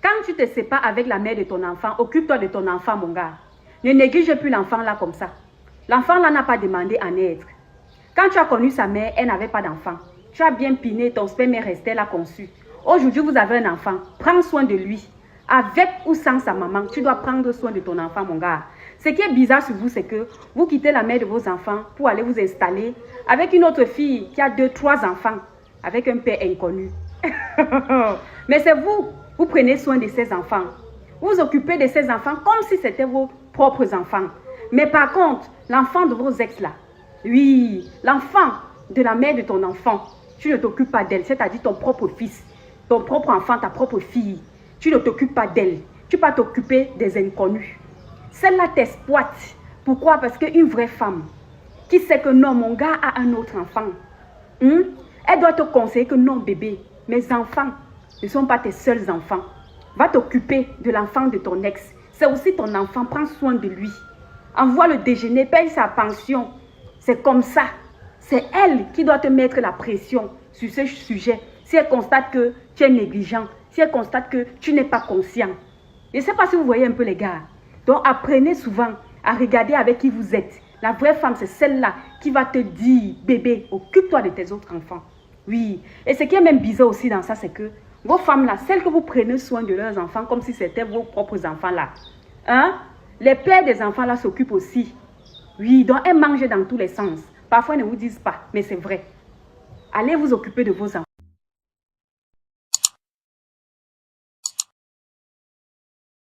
Quand tu te sépares avec la mère de ton enfant, occupe-toi de ton enfant, mon gars. Ne néglige plus l'enfant là comme ça. L'enfant là n'a pas demandé à naître. Quand tu as connu sa mère, elle n'avait pas d'enfant. Tu as bien piné, ton sperme est resté là conçu. Aujourd'hui, vous avez un enfant. Prends soin de lui. Avec ou sans sa maman, tu dois prendre soin de ton enfant, mon gars. Ce qui est bizarre sur vous, c'est que vous quittez la mère de vos enfants pour aller vous installer avec une autre fille qui a 2, 3 enfants, avec un père inconnu. Mais c'est vous, vous prenez soin de ces enfants. Vous vous occupez de ces enfants comme si c'était vos propres enfants. Mais par contre, l'enfant de vos ex là, oui, l'enfant de la mère de ton enfant, tu ne t'occupes pas d'elle, c'est-à-dire ton propre fils, ton propre enfant, ta propre fille. Tu ne t'occupes pas d'elle. Tu vas t'occuper des inconnus. Celle-là t'exploite. Pourquoi? Parce qu'une vraie femme qui sait que non, mon gars a un autre enfant, elle doit te conseiller que non, bébé, mes enfants ne sont pas tes seuls enfants. Va t'occuper de l'enfant de ton ex. C'est aussi ton enfant. Prends soin de lui. Envoie le déjeuner, paye sa pension. C'est comme ça. C'est elle qui doit te mettre la pression sur ce sujet. Si elle constate que tu es négligent, si elle constate que tu n'es pas conscient. Je ne sais pas si vous voyez un peu les gars. Donc apprenez souvent à regarder avec qui vous êtes. La vraie femme, c'est celle-là qui va te dire, bébé, occupe-toi de tes autres enfants. Oui. Et ce qui est même bizarre aussi dans ça, c'est que vos femmes-là, celles que vous prenez soin de leurs enfants comme si c'était vos propres enfants-là. Les pères des enfants-là s'occupent aussi. Oui, donc elles mangent dans tous les sens. Parfois, elles ne vous disent pas, mais c'est vrai. Allez vous occuper de vos enfants.